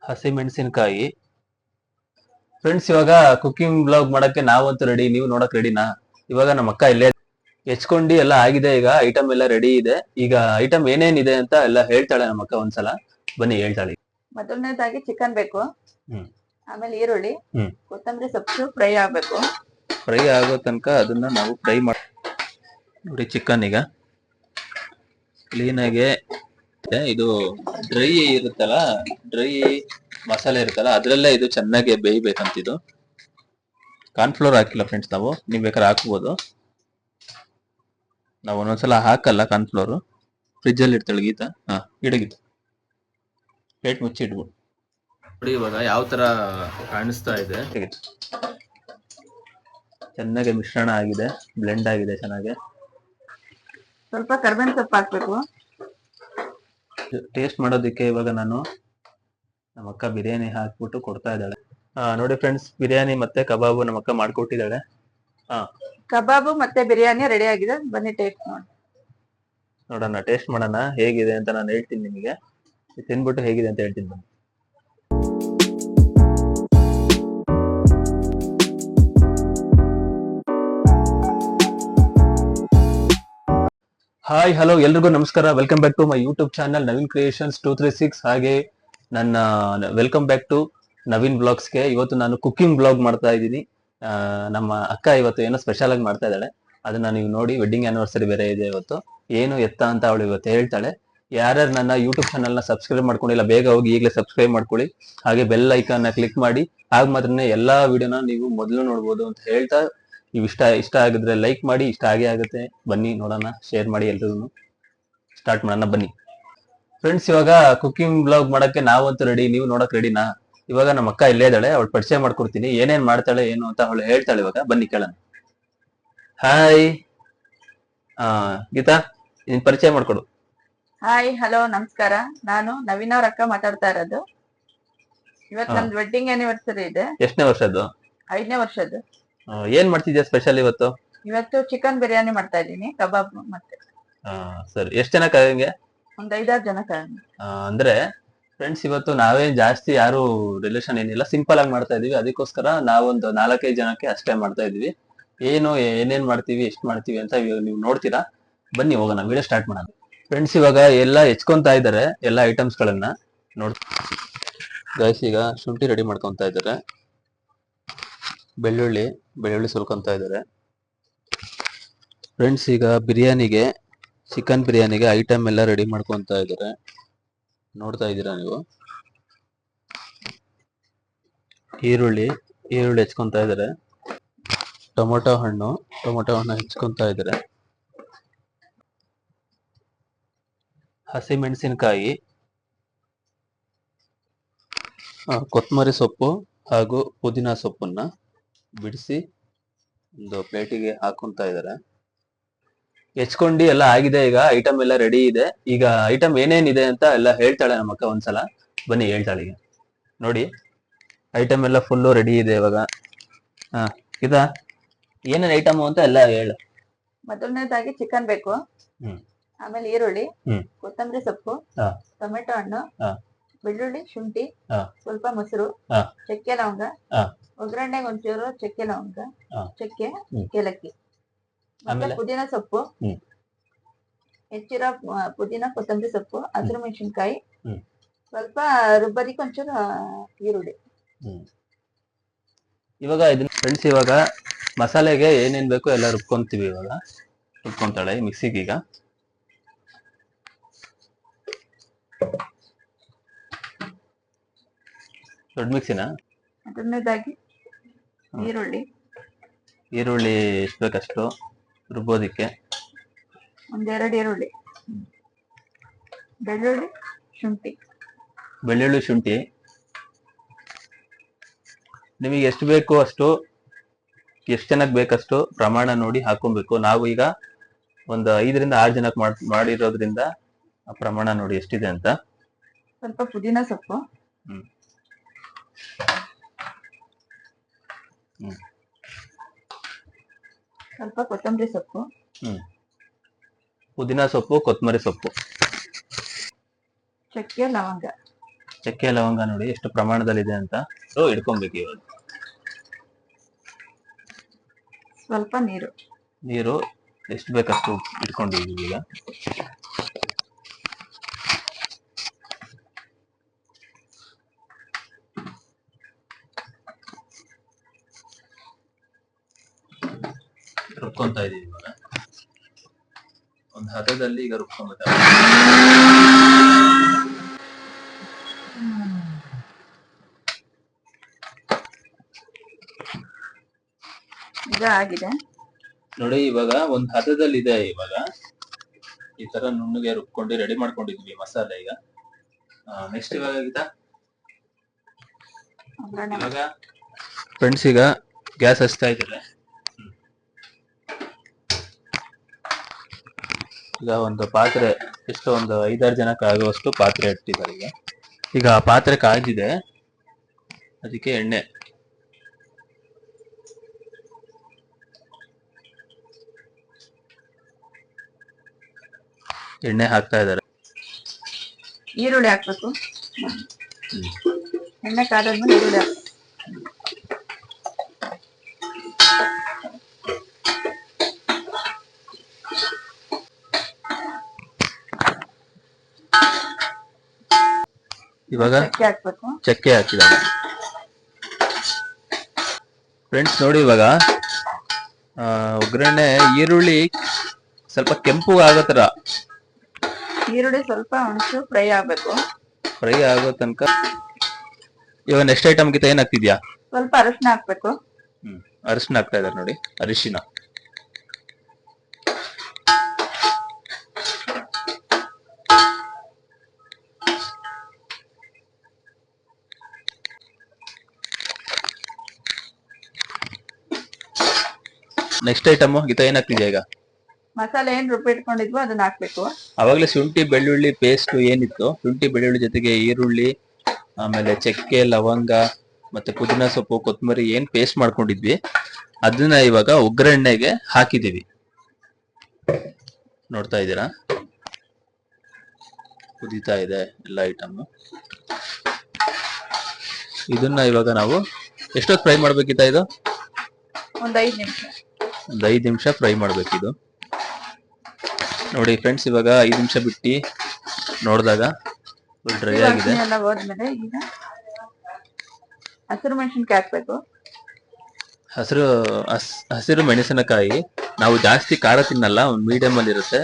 ಹಸಿಮೆಣಸಿನಕಾಯಿ. ಫ್ರೆಂಡ್ಸ್, ಇವಾಗ cooking blog ಮಾಡಕ್ಕೆ ನಾವಂತೂ ರೆಡಿ, ನೀವು ನೋಡಕ್ ರೆಡಿನಾ? ಇವಾಗ ನಮ್ಮ ಅಕ್ಕ ಇಲ್ಲೇ ಹೆಚ್ಕೊಂಡಿ ಎಲ್ಲ ಆಗಿದೆ. ಈಗ ಐಟಮ್ ಎಲ್ಲ ರೆಡಿ ಇದೆ. ಈಗ ಐಟಮ್ ಏನೇನಿದೆ ಅಂತ ಎಲ್ಲ ಹೇಳ್ತಾಳೆ ನಮ್ಮ ಅಕ್ಕ. ಒಂದ್ಸಲ ಬನ್ನಿ ಹೇಳ್ತಾಳೆ. ಮೊದಲನೇದಾಗಿ ಚಿಕನ್ ಬೇಕು, ಹ್ಮ್ ಆಮೇಲೆ ಈರುಳ್ಳಿ, ಹ್ಮ್ ಕೊತ್ತಂಬರಿ ಸೊಪ್ಪು ಫ್ರೈ ಆಗ್ಬೇಕು. ಫ್ರೈ ಆಗೋ ತನಕ ಅದನ್ನ ನಾವು ಫ್ರೈ ಮಾಡಿ ನೋಡಿ. ಚಿಕನ್ ಈಗ ಕ್ಲೀನಾಗೆ ಇದು ಡ್ರೈ ಇರುತ್ತಲ್ಲ, ಡ್ರೈ ಮಸಾಲೆ ಇರುತ್ತಲ್ಲ, ಅದ್ರಲ್ಲೇ ಇದು ಚೆನ್ನಾಗಿ ಬೇಯ್ಬೇಕಂತಿದು. ಕಾರ್ನ್ಫ್ಲೋರ್ ಹಾಕಿಲ್ಲ ಫ್ರೆಂಡ್ಸ್, ನೀವು ಬೇಕಾದ್ರೆ ಹಾಕ್ಬೋದು. ನಾವು ಒಂದೊಂದ್ಸಲ ಹಾಕಲ್ಲ ಕಾರ್ನ್ಫ್ಲೋರ್. ಫ್ರಿಜ್ಜಲ್ಲಿ ಇಡ್ತಾಳೆ ಗೀತಾ. ಇಡಗೀತ ಪ್ಲೇಟ್ ಮುಚ್ಚಿ ಇಡ್ಬೋದು ನೋಡಿ. ಇವಾಗ ಯಾವ ತರ ಕಾಣಿಸ್ತಾ ಇದೆ. ಚೆನ್ನಾಗಿ ಮಿಶ್ರಣ ಆಗಿದೆ, ಬ್ಲೆಂಡ್ ಆಗಿದೆ ಚೆನ್ನಾಗಿ. ಸ್ವಲ್ಪ ಕರ್ಬೇವಿನ ಸೊಪ್ಪು ಹಾಕ್ಬೇಕು. ಟೇಸ್ಟ್ ಮಾಡೋದಕ್ಕೆ ಇವಾಗ ನಾನು ನಮ್ಮ ಅಕ್ಕ ಬಿರಿಯಾನಿ ಹಾಕ್ಬಿಟ್ಟು ಕೊಡ್ತಾ ಇದ್ದಾಳೆ. ನೋಡಿ ಫ್ರೆಂಡ್ಸ್, ಬಿರಿಯಾನಿ ಮತ್ತೆ ಕಬಾಬು ನಮ್ಮ ಅಕ್ಕ ಮಾಡ್ಕೊಟ್ಟಿದ್ದಾಳೆ. ಕಬಾಬು ಮತ್ತೆ ಬಿರಿಯಾನಿ ರೆಡಿ ಆಗಿದೆ, ಬನ್ನಿ ಟೇಸ್ಟ್ ಮಾಡಿ ನೋಡೋಣ. ಟೇಸ್ಟ್ ಮಾಡೋಣ ಹೇಗಿದೆ ಅಂತ. ನಾನು ಹೇಳ್ತೀನಿ ನಿಮಗೆ, ತಿನ್ಬಿಟ್ಟು ಹೇಗಿದೆ ಅಂತ ಹೇಳ್ತೀನಿ ಬನ್ನಿ. ಹಾಯ್, ಹಲೋ, ಎಲ್ರಿಗೂ ನಮಸ್ಕಾರ. Welcome back to my YouTube channel Naveen creations 236. ಹಾಗೆ ನನ್ನ ವೆಲ್ಕಮ್ ಬ್ಯಾಕ್ ಟು ನವೀನ್ ಬ್ಲಾಗ್ಸ್ಗೆ. ಇವತ್ತು ನಾನು ಕುಕಿಂಗ್ ಬ್ಲಾಗ್ ಮಾಡ್ತಾ ಇದ್ದೀನಿ. ನಮ್ಮ ಅಕ್ಕ ಇವತ್ತು ಏನೋ ಸ್ಪೆಷಲ್ ಆಗಿ ಮಾಡ್ತಾ ಇದ್ದಾಳೆ. ಅದನ್ನ ನೀವು ನೋಡಿ. ವೆಡ್ಡಿಂಗ್ ಆನಿವರ್ಸರಿ ಬೇರೆ ಇದೆ ಇವತ್ತು. ಏನು ಎತ್ತ ಅಂತ ಅವಳು ಇವತ್ತು ಹೇಳ್ತಾಳೆ. ಯಾರ್ಯಾರು ನನ್ನ ಯೂಟ್ಯೂಬ್ ಚಾನಲ್ನ ಸಬ್ಸ್ಕ್ರೈಬ್ ಮಾಡ್ಕೊಂಡಿಲ್ಲ, ಬೇಗ ಹೋಗಿ ಈಗಲೇ ಸಬ್ಸ್ಕ್ರೈಬ್ ಮಾಡ್ಕೊಳ್ಳಿ. ಹಾಗೆ ಬೆಲ್ ಐಕಾನ್ನ ಕ್ಲಿಕ್ ಮಾಡಿ. ಆಗ ಮಾತ್ರನೇ ಎಲ್ಲಾ ವಿಡಿಯೋನ ನೀವು ಮೊದಲು ನೋಡ್ಬೋದು ಅಂತ ಹೇಳ್ತಾ, ನೀವು ಇಷ್ಟ ಆಗಿದ್ರೆ ಲೈಕ್ ಮಾಡಿ. ಇಷ್ಟ ಆಗೇ ಆಗುತ್ತೆ. ಬನ್ನಿ ನೋಡೋಣ, ಶೇರ್ ಮಾಡಿ, ಎಲ್ರಿಗೂ ಸ್ಟಾರ್ಟ್ ಮಾಡೋಣ ಬನ್ನಿ. ಫ್ರೆಂಡ್ಸ್, ಇವಾಗ ಕುಕಿಂಗ್ ಬ್ಲಾಗ್ ಮಾಡಕ್ಕೆ ನಾವಂತೂ ರೆಡಿ, ನೀವು ನೋಡಕ್ ರೆಡಿನಾ? ಇವಾಗ ನಮ್ಮ ಅಕ್ಕ ಇಲ್ಲೇ ಇದ್ದಾಳೆ, ಅವಳು ಪರಿಚಯ ಮಾಡ್ಕೊಡ್ತೀನಿ. ಏನೇನ್ ಮಾಡ್ತಾಳೆ ಏನು ಅಂತ ಅವಳು ಹೇಳ್ತಾಳೆ. ಇವಾಗ ಬನ್ನಿ ಕೇಳೋಣ. ಹಾಯ್ ಗೀತಾ, ನಿನ್ ಪರಿಚಯ ಮಾಡ್ಕೊಡು. ಹಾಯ್, ಹಲೋ, ನಮಸ್ಕಾರ. ನಾನು ನವೀನ್ ಅವ್ರ ಅಕ್ಕ ಮಾತಾಡ್ತಾ ಇರೋದು. ಇವತ್ತು ನಮ್ದು ವೆಡ್ಡಿಂಗ್ ಆನಿವರ್ಸರಿ ಇದೆ. ಎಷ್ಟನೇ ವರ್ಷದ್ದು? 5ನೇ ವರ್ಷದ್ದು. ಏನ್ ಮಾಡ್ತಿದ್ಯಾ ಸ್ಪೆಷಲ್ ಇವತ್ತು? ಇವತ್ತು ಚಿಕನ್ ಬಿರಿಯಾನಿ ಮಾಡ್ತಾ ಇದ್ದೀನಿ, ಕಬಾಬ್ ಮತ್ತೆ. ಸರಿ, ಎಷ್ಟ್ ಜನಕ್ಕೆ ಆಗಂಗೆ? ಒಂದ್ 5-6 ಜನಕ್ಕೆ. ಅಂದ್ರೆ ಫ್ರೆಂಡ್ಸ್, ಇವತ್ತು ನಾವೇನ್ ಜಾಸ್ತಿ ಯಾರು ರಿಲೇಷನ್ ಏನಿಲ್ಲ, ಸಿಂಪಲ್ ಆಗಿ ಮಾಡ್ತಾ ಇದೀವಿ. ಅದಕ್ಕೋಸ್ಕರ ನಾವೊಂದು 4-5 ಜನಕ್ಕೆ ಅಷ್ಟೇ ಮಾಡ್ತಾ ಇದೀವಿ. ಏನೇನ್ ಮಾಡ್ತೀವಿ, ಎಷ್ಟ್ ಮಾಡ್ತೀವಿ ಅಂತ ನೀವು ನೋಡ್ತೀರಾ. ಬನ್ನಿ ಹೋಗೋಣ, ವಿಡಿಯೋ ಸ್ಟಾರ್ಟ್ ಮಾಡೋಣ. ಫ್ರೆಂಡ್ಸ್, ಇವಾಗ ಎಲ್ಲ ಹೆಚ್ಕೊಂತಾ ಇದಾರೆ ಎಲ್ಲ ಐಟಮ್ಸ್ ಗಳನ್ನ. ಗೈಸ್, ಈಗ ಶುಂಠಿ ರೆಡಿ ಮಾಡ್ಕೊಂತ ಇದಾರೆ. ಬೆಳ್ಳುಳ್ಳಿ ಸುಲ್ಕೊಂತ ಇದಾರೆ. ಫ್ರೆಂಡ್ಸ್, ಈಗ ಚಿಕನ್ ಬಿರಿಯಾನಿಗೆ ಐಟಮ್ ಎಲ್ಲ ರೆಡಿ ಮಾಡ್ಕೊಂತ ಇದಾರೆ. ನೋಡ್ತಾ ಇದ್ದೀರಾ ನೀವು. ಈರುಳ್ಳಿ ಹೆಚ್ಕೊಂತ ಇದಾರೆ. ಟೊಮೊಟೊ ಹಣ್ಣು ಹೆಚ್ಕೊಂತ ಇದಾರೆ. ಹಸಿಮೆಣಸಿನಕಾಯಿ, ಕೊತ್ತಂಬರಿ ಸೊಪ್ಪು ಹಾಗೂ ಪುದೀನ ಸೊಪ್ಪನ್ನ ಬಿಡಿಸಿ ಒಂದು ಪ್ಲೇಟಿಗೆ ಹಾಕೊಂತ ಇದಾರೆ. ಹೆಚ್ಕೊಂಡಿ ಎಲ್ಲ ಆಗಿದೆ. ಈಗ ಐಟಮ್ ಎಲ್ಲ ರೆಡಿ ಇದೆ. ಈಗ ಐಟಮ್ ಏನೇನಿದೆ ಅಂತ ಎಲ್ಲ ಹೇಳ್ತಾಳೆ ನಮ್ಮ ಅಕ್ಕ. ಒಂದ್ಸಲ ಬನ್ನಿ ಹೇಳ್ತಾಳೆ. ಈಗ ನೋಡಿ, ಐಟಮ್ ಎಲ್ಲ ಫುಲ್ಲು ರೆಡಿ ಇದೆ ಇವಾಗ. ಇದಾ ಏನೇನ್ ಐಟಮ್ ಅಂತ ಎಲ್ಲ ಹೇಳು. ಮೊದಲನೇದಾಗಿ ಚಿಕನ್ ಬೇಕು, ಆಮೇಲೆ ಈರುಳ್ಳಿ, ಕೊತ್ತಂಬರಿ ಸೊಪ್ಪು, ಟೊಮೆಟೊ ಹಣ್ಣು, ಬೆಳ್ಳುಳ್ಳಿ, ಶುಂಠಿ, ಸ್ವಲ್ಪ ಮೊಸರು, ಚಕ್ಕೆ ಲವಂಗ, ಒಗ್ಗರಣೆಗೆ ಒಂಚೂರು ಚಕ್ಕೆ ಲವಂಗ, ಚಕ್ಕೆ, ಏಲಕ್ಕಿ, ಮತ್ತೆ ಪುದೀನ ಸೊಪ್ಪು, ಹೆಚ್ಚಿರೋ ಪುದೀನ, ಕೊತ್ತಂಬರಿ ಸೊಪ್ಪು, ಹಸಿರು ಮೆಣಸಿನ್ಕಾಯಿ, ಸ್ವಲ್ಪ ರುಬ್ಬದಿಕ್ಕೆ ಒಂಚೂರು ಈರುಳ್ಳಿ. ಇವಾಗ ಇದನ್ನ ಫ್ರೆಂಡ್ಸ್, ಇವಾಗ ಮಸಾಲೆಗೆ ಏನೇನ್ ಬೇಕು ಎಲ್ಲ ರುಬ್ಕೊಂತೀವಿ. ಇವಾಗ ರುಬ್ಕೊಂತಾಳೆ ಮಿಕ್ಸಿಗೆ. ಈಗ ದೊಡ್ಡ ಮಿಕ್ಸಿನ. ಮೊದಲನೇದಾಗಿ ಈರುಳ್ಳಿ ಎಷ್ಟು ಬೇಕಷ್ಟು ರುಬ್ಬೋದಿಕ್ಕೆ. 1-2 ಈರುಳ್ಳಿ, ಬೆಳ್ಳುಳ್ಳಿ, ಶುಂಠಿ ನಿಮಗೆ ಎಷ್ಟು ಬೇಕು ಅಷ್ಟು, ಎಷ್ಟು ಜನಕ್ಕೆ ಬೇಕಷ್ಟು ಪ್ರಮಾಣ ನೋಡಿ ಹಾಕೊಬೇಕು. ನಾವು ಈಗ ಒಂದು 5-6 ಜನಕ್ಕೆ ಮಾಡಿರೋದ್ರಿಂದ ಪ್ರಮಾಣ ನೋಡಿ ಎಷ್ಟಿದೆ ಅಂತ. ಸ್ವಲ್ಪ ಪುದೀನ ಸೊಪ್ಪು, ಸ್ವಲ್ಪ ಕೊತ್ತಂಬರಿ ಸೊಪ್ಪು, ಪುದೀನ ಸೊಪ್ಪು, ಕೊತ್ತಂಬರಿ ಸೊಪ್ಪು, ಚಕ್ಕೆ ಲವಂಗ, ಚಕ್ಕೆ ಲವಂಗ ನೋಡಿ ಎಷ್ಟು ಪ್ರಮಾಣದಲ್ಲಿದೆ ಅಂತ. ಸೊ ಇಡ್ಕೊಬೇಕು ಇವಾಗ. ಸ್ವಲ್ಪ ನೀರು ಎಷ್ಟು ಬೇಕಷ್ಟು ಇಟ್ಕೊಂಡಿದೀವಿ ಈಗ. ರುಬ್ಕೊಂತ ಇದೀವಿ ಇವಾಗ. ಒಂದು ಹದದಲ್ಲಿ ಈಗ ರುಬ್ಕೊಂಡ್ಬಿಟ್ಟ. ಈಗ ಆಗಿದೆ ನೋಡಿ, ಇವಾಗ ಒಂದ್ ಹದದಲ್ಲಿ ಇದೆ. ಇವಾಗ ಈ ತರ ನುಣ್ಣಗೆ ರುಬ್ಕೊಂಡು ರೆಡಿ ಮಾಡ್ಕೊಂಡಿದ್ವಿ ಮಸಾಲೆ. ಈಗ ನೆಕ್ಸ್ಟ್ ಇವಾಗ ಫ್ರೆಂಡ್ಸ್ ಈಗ ಗ್ಯಾಸ್ ಹಚ್ತಾ ಇದ್ದಾರೆ. ಈಗ ಒಂದು ಪಾತ್ರೆ, ಎಷ್ಟು ಒಂದು 5-6 ಜನಕ್ಕೆ ಆಗುವಷ್ಟು ಪಾತ್ರೆ ಇಟ್ಟಿದ್ದಾರೆ. ಈಗ ಆ ಪಾತ್ರೆ ಕಾಯ್ದಿದೆ, ಅದಕ್ಕೆ ಎಣ್ಣೆ ಹಾಕ್ತಾ ಇದ್ದಾರೆ. ಈರುಳ್ಳಿ ಹಾಕ್ಬೇಕು. ಎಣ್ಣೆ ಕಾದಾದ್ಮೇಲೆ ಈರುಳ್ಳಿ ಹಾಕ್ಬೇಕು. ಇವಾಗ ಚಕ್ಕೆ ಹಾಕಿದ್ದಾರೆ. ಫ್ರೆಂಡ್ಸ್ ನೋಡಿ, ಇವಾಗ ಒಗ್ಗರಣೆ ಈರುಳ್ಳಿ ಸ್ವಲ್ಪ ಕೆಂಪು ಆಗೋ ತರ, ಈರುಳ್ಳಿ ಸ್ವಲ್ಪ ಒಂಚೂರು ಫ್ರೈ ಆಗ್ಬೇಕು. ಫ್ರೈ ಆಗೋ ತನಕ. ಇವಾಗ ನೆಕ್ಸ್ಟ್ ಐಟಮ್ ಗಿಂತ ಏನ್ ಹಾಕ್ತಿದ್ಯಾ? ಸ್ವಲ್ಪ ಅರಿಶಿನ ಹಾಕ್ಬೇಕು. ಅರಿಶಿನ ಹಾಕ್ತಾ ಇದಾರೆ ನೋಡಿ, ಅರಿಶಿನ. ನೆಕ್ಸ್ಟ್ ಐಟಮ್ ಗೀತಾ ಏನ್ ಹಾಕ್ತಿದ್ಯಾ? ಈಗ ಮಸಾಲೆ ಏನ್ ರುಬ್ಬಿಟ್ಕೊಂಡಿದ್ವೋ ಅದನ್ನ ಹಾಕ್ಬೇಕು. ಅವಾಗಲೇ ಶುಂಠಿ ಬೆಳ್ಳುಳ್ಳಿ ಪೇಸ್ಟ್ ಏನಿತ್ತು, ಶುಂಠಿ ಬೆಳ್ಳುಳ್ಳಿ ಜೊತೆಗೆ ಈರುಳ್ಳಿ, ಆಮೇಲೆ ಚಕ್ಕೆ ಲವಂಗ ಮತ್ತೆ ಪುದೀನ ಸೊಪ್ಪು ಕೊತ್ತಂಬರಿ ಏನ್ ಪೇಸ್ಟ್ ಮಾಡ್ಕೊಂಡಿದ್ವಿ ಅದನ್ನ ಇವಾಗ ಒಗ್ಗರಣೆಗೆ ಹಾಕಿದೀವಿ. ನೋಡ್ತಾ ಇದ್ದೀರಾ, ಕುದೀತಾ ಇದೆ ಎಲ್ಲ ಐಟಮ್. ಇದನ್ನ ಇವಾಗ ನಾವು ಎಷ್ಟೊತ್ತು ಫ್ರೈ ಮಾಡ್ಬೇಕಿತ್ತ? ಇದು ಒಂದ್ 5 ನಿಮಿಷ. ಒಂದು 5 ನಿಮಿಷ ಫ್ರೈ ಮಾಡ್ಬೇಕಿದು. ನೋಡಿ ಫ್ರೆಂಡ್ಸ್, ಇವಾಗ 5 ನಿಮಿಷ ಬಿಟ್ಟು ನೋಡಿದಾಗ ಡ್ರೈ ಆಗಿದೆ. ಎಲ್ಲ ಹೋದ್ಮೇಲೆ ಈಗ ಹಸಿರು ಮೆಣಸಿನಕಾಯಿ ಹಾಕ್ಬೇಕು. ಹಸಿರು ಮೆಣಸಿನಕಾಯಿ ನಾವು ಜಾಸ್ತಿ ಖಾರ ತಿನ್ನಲ್ಲ, ಒಂದು ಮೀಡಿಯಂ ಅಲ್ಲಿ ಇರುತ್ತೆ.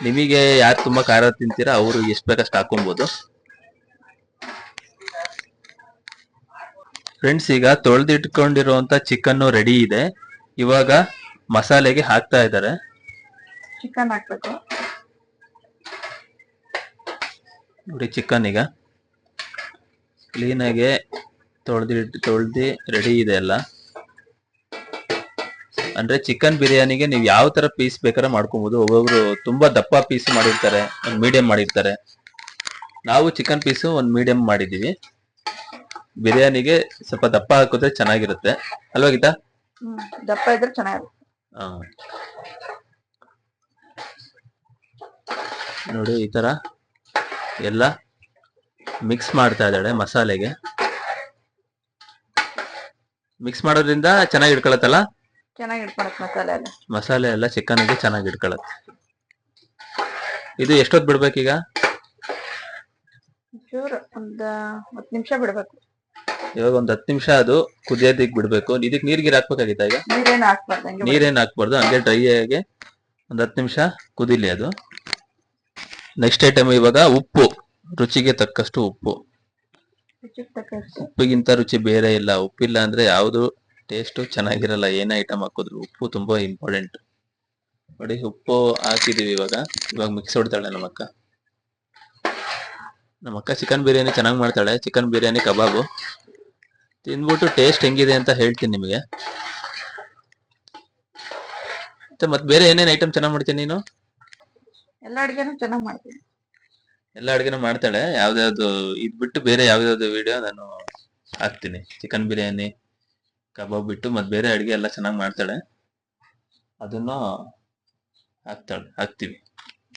ನಿಮಗೆ ಯಾರು ತುಂಬಾ ಖಾರ ತಿಂತೀರಾ ಅವರು ಎಷ್ಟು ಬೇಕಷ್ಟು ಹಾಕೊಬಹುದು. ಫ್ರೆಂಡ್ಸ್, ಈಗ ತೊಳೆದಿಟ್ಕೊಂಡಿರುವಂತ ಚಿಕನ್ ರೆಡಿ ಇದೆ. ಇವಾಗ ಮಸಾಲೆಗೆ ಹಾಕ್ತಾ ಇದ್ದಾರೆ. ಚಿಕನ್ ಹಾಕ್ಬೇಕು ನೋಡಿ. ಚಿಕನ್ ಈಗ ಕ್ಲೀನಾಗಿ ತೊಳ್ದಿ ರೆಡಿ ಇದೆ ಎಲ್ಲ. ಅಂದ್ರೆ ಚಿಕನ್ ಬಿರಿಯಾನಿಗೆ ನೀವು ಯಾವ ತರ ಪೀಸ್ ಬೇಕಾದ್ರೆ ಮಾಡ್ಕೊಬಹುದು. ಒಬ್ಬೊಬ್ರು ತುಂಬಾ ದಪ್ಪ ಪೀಸ್ ಮಾಡಿರ್ತಾರೆ, ಒಂದು ಮೀಡಿಯಂ ಮಾಡಿರ್ತಾರೆ. ನಾವು ಚಿಕನ್ ಪೀಸು ಒಂದು ಮೀಡಿಯಂ ಮಾಡಿದೀವಿ. ಬಿರಿಯಾನಿಗೆ ಸ್ವಲ್ಪ ದಪ್ಪ ಹಾಕಿದ್ರೆ ಚೆನ್ನಾಗಿರುತ್ತೆ ಅಲ್ವಾ ಗೀತಾ? ದಪ್ಪ ಇದ್ರೆ ಚೆನ್ನಾಗಿರುತ್ತೆ. ನೋಡಿ, ಈ ತರ ಎಲ್ಲ ಮಿಕ್ಸ್ ಮಾಡ್ತಾ ಇದ್ದಾಳೆ ಮಸಾಲೆಗೆ. ಮಿಕ್ಸ್ ಮಾಡೋದ್ರಿಂದ ಚೆನ್ನಾಗಿ ಇಟ್ಕೊಳತ್ತಲ್ಲ, ಚೆನ್ನಾಗಿ ಇಟ್ಕೊಳತ್ ಮಸಾಲೆ ಎಲ್ಲ ಚಿಕನ್ಗೆ ಚೆನ್ನಾಗಿ ಇಟ್ಕೊಳತ್ತೆ. ಇದು ಎಷ್ಟೊತ್ತು ಬಿಡ್ಬೇಕೀಗ? ಒಂದ್ 10 ನಿಮಿಷ ಬಿಡ್ಬೇಕು. ಇವಾಗ ಒಂದು 10 ನಿಮಿಷ ಅದು ಕುದಿಯೋದಿಕ್ ಬಿಡ್ಬೇಕು. ಇದಕ್ ನೀರ್ಗಿರ್ ಹಾಕ್ಬೇಕಾಗಿತ್ತ? ಈಗ ನೀರೇನ್ ಹಾಕ್ಬಾರ್ದು, ಹಂಗೆ ಡ್ರೈ ಆಗಿ ಒಂದ್ 10 ನಿಮಿಷ ಕುದಿಲಿ ಅದು. ನೆಕ್ಸ್ಟ್ ಐಟಮ್ ಇವಾಗ ಉಪ್ಪು, ರುಚಿಗೆ ತಕ್ಕಷ್ಟು ಉಪ್ಪು. ಉಪ್ಪಿಗಿಂತ ರುಚಿ ಬೇರೆ ಇಲ್ಲ. ಉಪ್ಪಿಲ್ಲ ಅಂದ್ರೆ ಯಾವ್ದು ಟೇಸ್ಟ್ ಚೆನ್ನಾಗಿರಲ್ಲ. ಏನೇ ಐಟಮ್ ಹಾಕಿದ್ರು ಉಪ್ಪು ತುಂಬಾ ಇಂಪಾರ್ಟೆಂಟ್. ನೋಡಿ, ಉಪ್ಪು ಹಾಕಿದೀವಿ. ಇವಾಗ ಮಿಕ್ಸ್ ಹೊಡ್ತಾಳೆ ನಮ್ಮಕ್ಕ. ಚಿಕನ್ ಬಿರಿಯಾನಿ ಚೆನ್ನಾಗಿ ಮಾಡ್ತಾಳೆ. ಚಿಕನ್ ಬಿರಿಯಾನಿ ಕಬಾಬು ತಿಂದ್ಬಿಟ್ಟು ಟೇಸ್ಟ್ ಹೆಂಗಿದೆ ಅಂತ ಹೇಳ್ತೀನಿ ನಿಮಗೆ. ಮತ್ತೆ ಬೇರೆ ಏನೇನ್ ಐಟಮ್ ಚೆನ್ನಾಗಿ ಮಾಡ್ತೀನಿ ನೀನು? ಎಲ್ಲ ಅಡಿಗೆನೂ ಚೆನ್ನಾಗಿ ಮಾಡ್ತೀನಿ. ಎಲ್ಲ ಅಡಿಗೆನೂ ಮಾಡ್ತಾಳೆ. ಯಾವ್ದಾವ್ದು ಇದ್ ಬಿಟ್ಟು ಬೇರೆ ಯಾವ್ದಾವ್ದು ವಿಡಿಯೋ ನಾನು ಹಾಕ್ತೀನಿ. ಚಿಕನ್ ಬಿರಿಯಾನಿ ಕಬಾಬ್ ಬಿಟ್ಟು ಮತ್ತೆ ಬೇರೆ ಅಡಿಗೆ ಎಲ್ಲ ಚೆನ್ನಾಗಿ ಮಾಡ್ತಾಳೆ, ಅದನ್ನು ಹಾಕ್ತೀವಿ.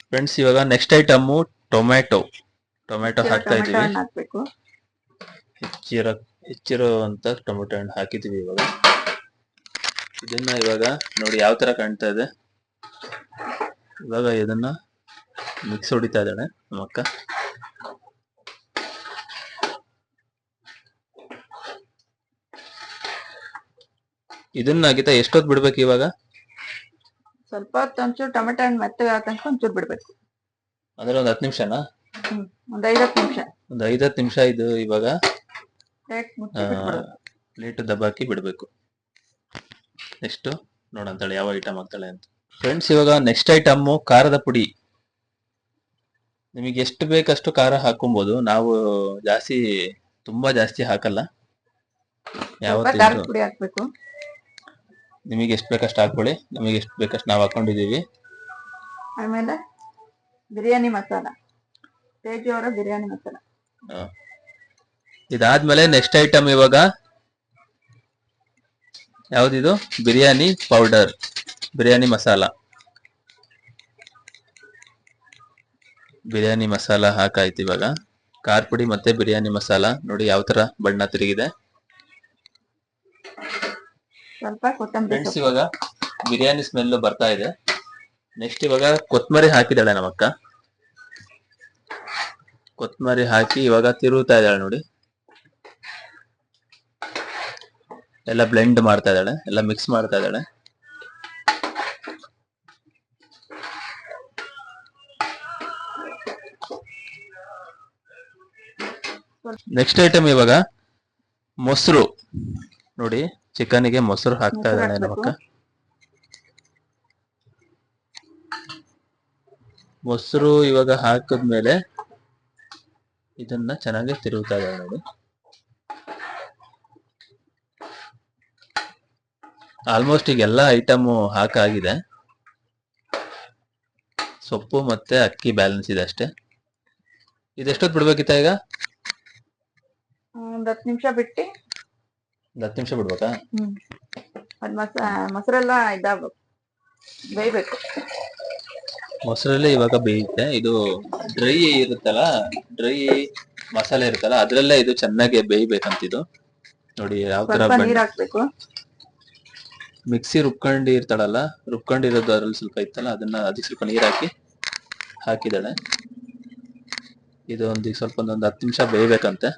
ಫ್ರೆಂಡ್ಸ್, ಇವಾಗ ನೆಕ್ಸ್ಟ್ ಐಟಮ್ ಟೊಮ್ಯಾಟೊ. ಟೊಮೆಟೊ ಹಾಕ್ತಾ ಟೊಮೆಟೊ ಇದೀವಿ. ಹಣ್ಣು ಹಾಕ್ಬೇಕು. ಹೆಚ್ಚಿರುವಂತ ಟೊಮೆಟೊ ಹಣ್ಣು ಹಾಕಿದೀವಿ ಇವಾಗ. ಇದನ್ನ ಇವಾಗ ನೋಡಿ ಯಾವ ತರ ಕಾಣ್ತಾ ಇದೆ. ಇವಾಗ ಇದನ್ನ ಮಿಕ್ಸ್ ಹೊಡಿತಾ ಇದ್ದಾಳೆ ನಮ್ಮ ಅಕ್ಕ. ಇದನ್ನ ಗೀತಾ ಎಷ್ಟೊತ್ತು ಬಿಡ್ಬೇಕು ಇವಾಗ? ಸ್ವಲ್ಪ ಹೊತ್ತು ಒಂಚೂರು ಟೊಮೆಟೊ ಹಣ್ಣು ಮೆತ್ತಗೆ ತನಕ ಒಂಚೂರು ಬಿಡ್ಬೇಕು. ಅಂದ್ರೆ ಒಂದ್ 10 ನಿಮಿಷನಾ? ಒಂದ್ 5-10 ನಿಮಿಷ. ಒಂದ್ 5-10 ನಿಮಿಷ ಇದು ಇವಾಗ ಪ್ಲೇಟ್ ಮುಚ್ಚಿ ಬಿಟ್ಬಿಡೋದು. ಪ್ಲೇಟ್ ದಬ್ಬಾಕಿ ಬಿಡ್ಬೇಕು. ನೆಕ್ಸ್ಟ್ ನೋಡಂತಾಳೆ ಯಾವ ಐಟಮ್ ಹಾಕ್ತಾಳೆ ಅಂತ. ಫ್ರೆಂಡ್ಸ್, ಇವಾಗ ನೆಕ್ಸ್ಟ್ ಐಟಮ್ ಖಾರದ ಪುಡಿ. ನಿಮಗೆ ಎಷ್ಟು ಬೇಕಷ್ಟು ಖಾರ ಹಾಕೊಬಹುದು. ನಾವು ತುಂಬಾ ಜಾಸ್ತಿ ಹಾಕಲ್ಲ. ಸ್ವಲ್ಪ ಖಾರದ ಪುಡಿ ಹಾಕ್ಬೇಕು. ನಿಮಗೆ ಎಷ್ಟು ಬೇಕಷ್ಟು ಹಾಕೊಳ್ಳಿ. ನಮಗೆ ಎಷ್ಟು ಬೇಕಷ್ಟು ನಾವು ಹಾಕೊಂಡಿದೀವಿ. ಆಮೇಲೆ ಬಿರಿಯಾನಿ ಮಸಾಲ, ತೇಜು ಅವರ ಬಿರಿಯಾನಿ ಮಸಾಲ. ಇದಾದ್ಮೇಲೆ ನೆಕ್ಸ್ಟ್ ಐಟಮ್ ಇವಾಗ ಯಾವ್ದಿದು? ಬಿರಿಯಾನಿ ಪೌಡರ್, ಬಿರಿಯಾನಿ ಮಸಾಲ. ಬಿರಿಯಾನಿ ಮಸಾಲ ಹಾಕಾಯ್ತು ಇವಾಗ. ಖಾರ ಪುಡಿ ಮತ್ತೆ ಬಿರಿಯಾನಿ ಮಸಾಲ ನೋಡಿ ಯಾವ ತರ ಬಣ್ಣ ತಿರುಗಿದೆ. ಸ್ವಲ್ಪ ಕೊತ್ತಂಬರಿ. ಫ್ರೆಂಡ್ಸ್, ಇವಾಗ ಬಿರಿಯಾನಿ ಸ್ಮೆಲ್ ಬರ್ತಾ ಇದೆ. ನೆಕ್ಸ್ಟ್ ಇವಾಗ ಕೊತ್ತಂಬರಿ ಹಾಕಿದಾಳೆ ನಮ್ಮಕ್ಕ. ಕೊತ್ತಂಬರಿ ಹಾಕಿ ಇವಾಗ ತಿರುಗುತ್ತಾ ಇದ್ದಾಳೆ ನೋಡಿ. ಎಲ್ಲ ಬ್ಲೆಂಡ್ ಮಾಡ್ತಾ ಇದ್ದಾಳೆ, ಎಲ್ಲ ಮಿಕ್ಸ್ ಮಾಡ್ತಾ ಇದ್ದಾಳೆ. ನೆಕ್ಸ್ಟ್ ಐಟಮ್ ಇವಾಗ ಮೊಸರು ನೋಡಿ. ಚಿಕನ್ಗೆ ಮೊಸರು ಹಾಕ್ತಾ ಇದ್ದಾಳೆ ನಮ್ಮಕ್ಕ. ಮೊಸರು ಇವಾಗ ಹಾಕಿದ್ಮೇಲೆ ಇದನ್ನ ಚೆನ್ನಾಗಿ ತಿರುಗುತ್ತಾ ಇದ್ದಾಳೆ ನೋಡಿ. ಆಲ್ಮೋಸ್ಟ್ ಈಗ ಎಲ್ಲ ಐಟಮ್ ಹಾಕಾಗಿದೆ. ಸೊಪ್ಪು ಮತ್ತೆ ಅಕ್ಕಿ ಬ್ಯಾಲೆನ್ಸ್ ಇದೆ ಅಷ್ಟೇ. ಇದೆಷ್ಟೊತ್ತು ಬಿಡ್ಬೇಕಿತ್ತ ಈಗ? ಒಂದ್ 10 ನಿಮಿಷ ಬಿಟ್ಟು. 10 ನಿಮಿಷ ಬಿಡ್ಬೇಕಾ? ಅದ್ ಮೊಸರೆಲ್ಲ ಇದಾಗಬೇಕು, ಬೇಯ್ಬೇಕು. ಮೊಸರಲ್ಲಿ ಇವಾಗ ಬೇಯುತ್ತೆ. ಇದು ಡ್ರೈ ಇರುತ್ತಲ್ಲ, ಡ್ರೈ ಮಸಾಲೆ ಇರುತ್ತಲ್ಲ, ಅದ್ರಲ್ಲೇ ಇದು ಚೆನ್ನಾಗಿ ಬೇಯ್ಬೇಕಂತಿದು ನೋಡಿ. ಯಾವ ತರ ನೀರ್ ಹಾಕ್ಬೇಕು. ಮಿಕ್ಸಿ ರುಬ್ಕೊಂಡಿರ್ತಾಳಲ್ಲ, ರುಬ್ಕೊಂಡಿರೋದು ಅದ್ರಲ್ಲಿ ಸ್ವಲ್ಪ ಇತ್ತಲ್ಲ, ಅದಕ್ಕೆ ಸ್ವಲ್ಪ ನೀರ್ ಹಾಕಿದಾಳೆ. ಇದು ಸ್ವಲ್ಪ ಒಂದೊಂದು 10 ನಿಮಿಷ ಬೇಯ್ಬೇಕಂತೆ.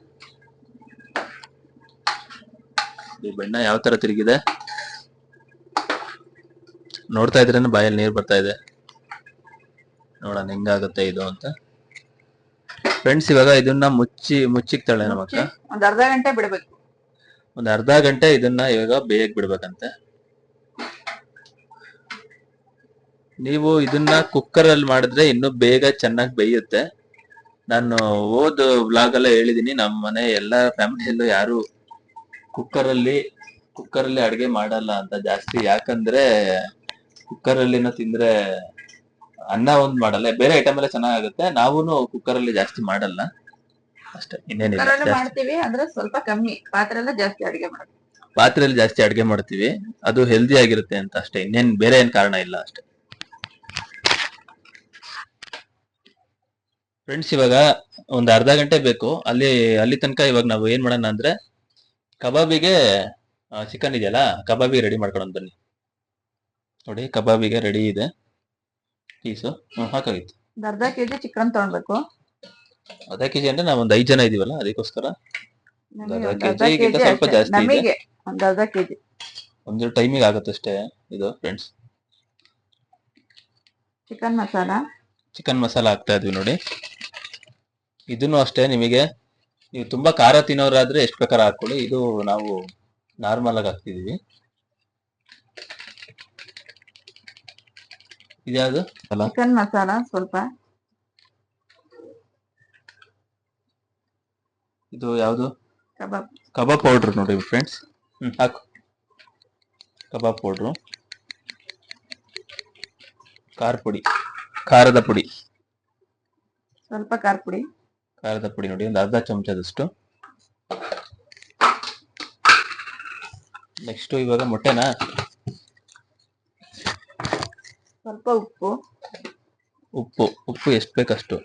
ಈ ಬಣ್ಣ ಯಾವ ತರ ತಿರುಗಿದೆ ನೋಡ್ತಾ ಇದ್ರೇನು ಬಾಯಲ್ಲಿ ನೀರ್ ಬರ್ತಾ ಇದೆ. ನೋಡೋಣ ಹೆಂಗಾಗುತ್ತೆ ಇದು ಅಂತ. ಫ್ರೆಂಡ್ಸ್, ಇವಾಗ ಇದನ್ನ ಮುಚ್ಚಿಕ್ತಾಳೆ ನಮ್ಮ ಅಕ್ಕ. ಒಂದ್ ಅರ್ಧ ಗಂಟೆ ಬಿಡ್ಬೇಕು. ಒಂದ್ ಅರ್ಧ ಗಂಟೆ ಇದನ್ನ ಇವಾಗ ಬೇಯಕ್ ಬಿಡ್ಬೇಕಂತೆ. ನೀವು ಇದನ್ನ ಕುಕ್ಕರ್ ಅಲ್ಲಿ ಮಾಡಿದ್ರೆ ಇನ್ನು ಬೇಗ ಚೆನ್ನಾಗಿ ಬೇಯುತ್ತೆ. ನಾನು ವ್ಲಾಗ್ ಎಲ್ಲ ಹೇಳಿದೀನಿ, ನಮ್ಮ ಮನೆ ಎಲ್ಲಾ ಫ್ಯಾಮಿಲಿಯಲ್ಲೂ ಯಾರು ಕುಕ್ಕರ್ ಅಲ್ಲಿ ಅಡ್ಗೆ ಮಾಡಲ್ಲ ಅಂತ ಜಾಸ್ತಿ. ಯಾಕಂದ್ರೆ ಕುಕ್ಕರ್ ಅಲ್ಲಿನ ತಿಂದ್ರೆ ಅನ್ನ ಒಂದ್ ಮಾಡಲ್ಲ, ಬೇರೆ ಐಟಮ್ ಎಲ್ಲ ಚೆನ್ನಾಗುತ್ತೆ. ನಾವೂನು ಕುಕ್ಕರ್ ಅಲ್ಲಿ ಜಾಸ್ತಿ ಮಾಡಲ್ಲ ಅಷ್ಟೇ, ಇನ್ನೇನಿಲ್ಲ. ಮಾಡ್ತೀವಿ ಅಂದ್ರೆ ಸ್ವಲ್ಪ ಕಮ್ಮಿ, ಪಾತ್ರೆಲ್ಲ ಜಾಸ್ತಿ ಅಡಿಗೆ ಮಾಡ್ತೀವಿ. ಪಾತ್ರೆಯಲ್ಲಿ ಜಾಸ್ತಿ ಅಡ್ಗೆ ಮಾಡ್ತೀವಿ, ಅದು ಹೆಲ್ದಿ ಆಗಿರುತ್ತೆ ಅಂತ ಅಷ್ಟೇ. ಇನ್ನೇನ್ ಬೇರೆ ಏನ್ ಕಾರಣ ಇಲ್ಲ ಅಷ್ಟೇ. ಫ್ರೆಂಡ್ಸ್, ಇವಾಗ ಒಂದ್ ಅರ್ಧ ಗಂಟೆ ಬೇಕು. ಅಲ್ಲಿ ತನಕ ಇವಾಗ ನಾವು ಏನ್ ಮಾಡೋಣ ಅಂದ್ರೆ, ಕಬಾಬಿಗೆ ಚಿಕನ್ ಇದೆಯಲ್ಲ, ಕಬಾಬಿ ರೆಡಿ ಮಾಡ್ಕೊಂಡು ಬನ್ನಿ. ನೋಡಿ, ಕಬಾಬಿಗೆ ರೆಡಿ ಇದೆ ಪೀಸು. ಹಾಕಾಗಿತ್ತು. ಅರ್ಧ ಕೆಜಿ ಚಿಕನ್ ತಗೊಳ್ಬೇಕು. ಅರ್ಧ ಕೆಜಿ ಅಂದ್ರೆ ನಾವ್ ಒಂದ್ 5 ಜನ ಇದೀವಲ್ಲ, ಅದಕ್ಕೋಸ್ಕರ ಅರ್ಧ ಕೆಜಿಗಿಂತ ಸ್ವಲ್ಪ ಜಾಸ್ತಿ ಇದೆ. ಒಂದ್ ಅರ್ಧ ಕೆಜಿ ಒಂದು ಟೈಮಿಗೆ ಆಗುತ್ತಷ್ಟೇ ಇದು. ಫ್ರೆಂಡ್ಸ್, ಚಿಕನ್ ಮಸಾಲ ಹಾಕ್ತಾ ಇದ್ವಿ ನೋಡಿ. ಇದನ್ನು ಅಷ್ಟೇ, ನೀವು ತುಂಬಾ ಖಾರ ತಿನ್ನೋರಾದ್ರೆ ಎಷ್ಟು ಬೇಕಾದ್ರೆ ಹಾಕೊಳ್ಳಿ. ಇದು ನಾವು ನಾರ್ಮಲ್ ಆಗಿ ಹಾಕ್ತಿದೀವಿ. ಇದ್ಯಾವುದು? ಚಿಕನ್ ಮಸಾಲ ಸ್ವಲ್ಪ. ಇದು ಯಾವುದು? ಕಬಾಬ್ ಪೌಡರ್ ನೋಡಿ ಫ್ರೆಂಡ್ಸ್. ಹಾಕು ಕಬಾಬ್ ಪೌಡ್ರು. ಖಾರದ ಪುಡಿ ಸ್ವಲ್ಪ. ಖಾರದ ಪುಡಿ ನೋಡಿ, ಒಂದು ಅರ್ಧ ಚಮಚದಷ್ಟು. ನೆಕ್ಸ್ಟ್ ಇವಾಗ ಮೊಟ್ಟೆನಾ? ಸ್ವಲ್ಪ ಉಪ್ಪು ಎಷ್ಟು ಬೇಕಷ್ಟು.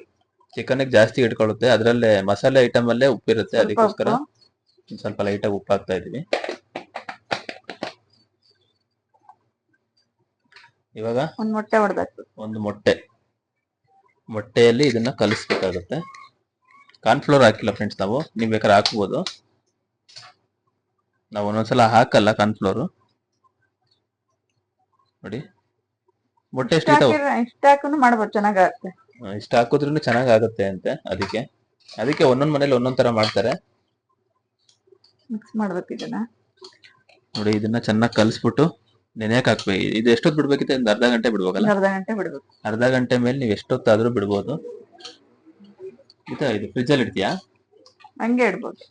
ಚಿಕನ್ ಜಾಸ್ತಿ ಇಟ್ಕೊಳ್ಳುತ್ತೆ, ಅದ್ರಲ್ಲೇ ಮಸಾಲೆ ಐಟಮ್ ಅಲ್ಲೇ ಉಪ್ಪಿರುತ್ತೆ, ಸ್ವಲ್ಪ ಅದಕ್ಕೋಸ್ಕರ ಉಪ್ಪು, ಸ್ವಲ್ಪ ಲೈಟ್ ಆಗಿ ಉಪ್ಪು ಹಾಕ್ತಾ ಇದೀವಿ. ಇವಾಗ ಒಂದ್ ಮೊಟ್ಟೆ ಹೊಡ್ಬೇಕು. ಒಂದು ಮೊಟ್ಟೆಯಲ್ಲಿ ಇದನ್ನ ಕಲಿಸ್ಬೇಕಾಗುತ್ತೆ. ಕಾರ್ನ್ಫ್ಲೋರ್ ಹಾಕಿಲ್ಲ ಫ್ರೆಂಡ್ಸ್, ನೀವು ಬೇಕಾದ್ರೆ ಹಾಕ್ಬೋದು. ನಾವು ಒಂದೊಂದ್ಸಲ ಹಾಕಲ್ಲ ಕಾರ್ನ್ಫ್ಲೋರ್. ನೋಡಿ ಮೊಟ್ಟೆ ಎಷ್ಟು ಇಷ್ಟ ಹಾಕುನು ಮಾಡ್ಬೋದು, ಚೆನ್ನಾಗಾಗುತ್ತೆ. ಇಷ್ಟ ಹಾಕಿದ್ರೂ ಚೆನ್ನಾಗ್ ಆಗುತ್ತೆ ಅಂತೆ. ಅದಕ್ಕೆ ಒಂದೊಂದ್ ಮನೇಲಿ ಒಂದೊಂದ್ ತರ ಮಾಡ್ತಾರೆ. ಮಿಕ್ಸ್ ಮಾಡ್ಬೇಕು ಇದನ್ನ. ನೋಡಿ ಇದನ್ನ ಚೆನ್ನಾಗಿ ಕಲಿಸ್ಬಿಟ್ಟು ನೆನೆಯಕ್ ಹಾಕ್ಬೇಕು. ಇದು ಎಷ್ಟೊತ್ತು ಬಿಡ್ಬೇಕಿತ್ತು? ಒಂದು ಅರ್ಧ ಗಂಟೆ ಬಿಡ್ಬೇಕಲ್ಲ? ಅರ್ಧ ಗಂಟೆ ಬಿಡ್ಬೇಕು. ಅರ್ಧ ಗಂಟೆ ಮೇಲೆ ನೀವು ಎಷ್ಟೊತ್ತಾದ್ರೂ ಬಿಡ್ಬೋದು. ಇದು ಫ್ರಿಜ್ ಅಲ್ಲಿ ಇಡ್ತೀಯಾ? ಹಂಗೆ ಇಡ್ಬೋದು,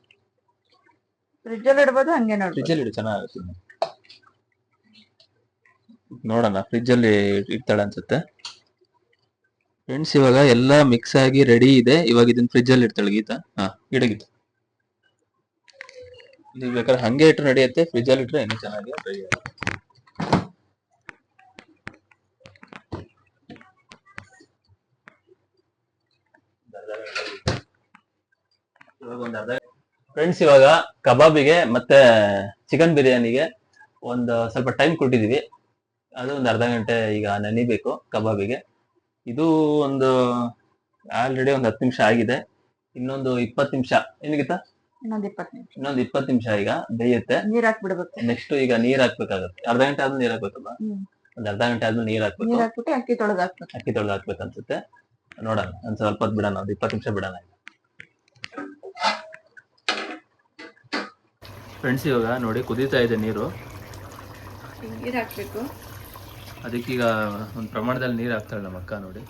ಫ್ರಿಜ್ ಅಲ್ಲಿ ಇಡ್ಬೋದು, ಹಂಗೆ ನೋಡಿ ಫ್ರಿಜ್ ಅಲ್ಲಿ ಇಡು, ಚೆನ್ನಾಗುತ್ತೆ. ನೋಡೋಣ, ಫ್ರಿಜ್ ಅಲ್ಲಿ ಇಡ್ತಾಳೆ ಅನ್ಸುತ್ತೆ ಫ್ರೆಂಡ್ಸ್. ಇವಾಗ ಎಲ್ಲ ಮಿಕ್ಸ್ ಆಗಿ ರೆಡಿ ಇದೆ. ಇವಾಗ ಇದನ್ನ ಫ್ರಿಜ್ ಅಲ್ಲಿ ಇಡ್ತಾಳೆ ಗೀತಾ. ಇಡಗೀತ, ನೀವು ಬೇಕಾದ್ರೆ ಹಂಗೆ ಇಟ್ರು ನಡೆಯುತ್ತೆ, ಫ್ರಿಜ್ ಅಲ್ಲಿ ಇಟ್ರೆ ಇನ್ನೂ ಚೆನ್ನಾಗಿ ರೆಡಿ ಆಗುತ್ತೆ. ಫ್ರೆಂಡ್ಸ್, ಇವಾಗ ಕಬಾಬಿಗೆ ಮತ್ತೆ ಚಿಕನ್ ಬಿರಿಯಾನಿಗೆ ಒಂದು ಸ್ವಲ್ಪ ಟೈಮ್ ಕೊಟ್ಟಿದೀವಿ. ಅದು ಒಂದು ಅರ್ಧ ಗಂಟೆ ಈಗ ನೆನಿಬೇಕು ಕಬಾಬಿಗೆ. ಇದು ಒಂದು ಆಲ್ರೆಡಿ ಒಂದು 10 ನಿಮಿಷ ಆಗಿದೆ. ಇನ್ನೊಂದು 20 ನಿಮಿಷ ಏನಿಗಿತ್ತ? ಇನ್ನೊಂದ್ 20 ನಿಮಿಷ. ಇನ್ನೊಂದು 20 ನಿಮಿಷ ಈಗ ಬೇಯುತ್ತೆ. ನೀರ್ ಹಾಕ್ಬಿಡ್ಬೇಕು. ನೆಕ್ಸ್ಟ್ ಈಗ ನೀರ್ ಹಾಕ್ಬೇಕಾಗತ್ತೆ. ಅರ್ಧ ಗಂಟೆ ಆದ್ಮೇಲೆ ನೀರ್ ಹಾಕ್ಬೇಕಲ್ಲ? ಒಂದ್ ಅರ್ಧ ಗಂಟೆ ಆದ್ಮೇಲೆ ನೀರ್ ಹಾಕ್ಬೇಕು. ನೀರ್ ಹಾಕ್ಬಿಟ್ಟು ಅಕ್ಕಿ ತೊಳೆದು ಹಾಕ್ಬೇಕು. ಅಕ್ಕಿ ತೊಳೆದು ಹಾಕ್ಬೇಕು ಅನ್ಸುತ್ತೆ. ನೋಡೋಣ, ಒಂದ್ ಸ್ವಲ್ಪ ಹೊತ್ತು ಬಿಡೋಣ, ಒಂದು 20 ನಿಮಿಷ ಬಿಡೋಣ. ಫ್ರೆಂಡ್ಸ್, ಇವಾಗ ನೋಡಿ ಕುದೀತಾ ಇದೆ ನೀರು. ನೀರ್ ಹಾಕ್ಬೇಕು. ಅದಕ್ಕೀಗ ಒಂದು ಪ್ರಮಾಣದಲ್ಲಿ ನೀರು ಹಾಕ್ತಾಳೆ ನಮ್ಮ ಅಕ್ಕ. ನೋಡಿ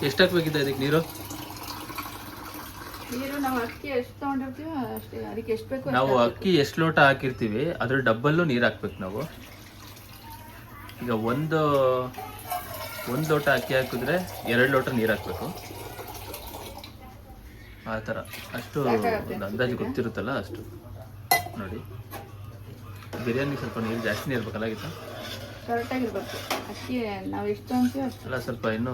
ಎಷ್ಟು ಹಾಕ್ಬೇಕಿದೆ ಅದಕ್ಕೆ ನೀರು? ನಾವು ಅಕ್ಕಿ ಎಷ್ಟು ತಗೊಂಡಿರ್ತೀವಿ ಅಷ್ಟೇ, ಅದಕ್ಕೆ ಎಷ್ಟು ಬೇಕು. ನಾವು ಅಕ್ಕಿ ಎಷ್ಟು ಲೋಟ ಹಾಕಿರ್ತೀವಿ ಅದ್ರ ಡಬ್ಬಲ್ಲು ನೀರು ಹಾಕ್ಬೇಕು ನಾವು. ಈಗ ಒಂದು ಲೋಟ ಅಕ್ಕಿ ಹಾಕಿದ್ರೆ 2 ಲೋಟ ನೀರು ಹಾಕ್ಬೇಕು. ಆ ಥರ ಅಷ್ಟು ಒಂದು ಅಂದಾಜು ಗೊತ್ತಿರುತ್ತಲ್ಲ ಅಷ್ಟು. ನೋಡಿ, ಬಿರಿಯಾನಿ ಸ್ವಲ್ಪ ನೀರು ಜಾಸ್ತಿನೇ ಇರ್ಬೇಕಲ್ಲ ಗೀತಾ? ಕರೆಕ್ಟಾಗಿರ್ಬೇಕು. ಅಕ್ಕಿ ನಾವು ಎಷ್ಟು ಅಂತೀವಿ ಅಷ್ಟು. ಅಲ್ಲ, ಸ್ವಲ್ಪ ಇನ್ನೂ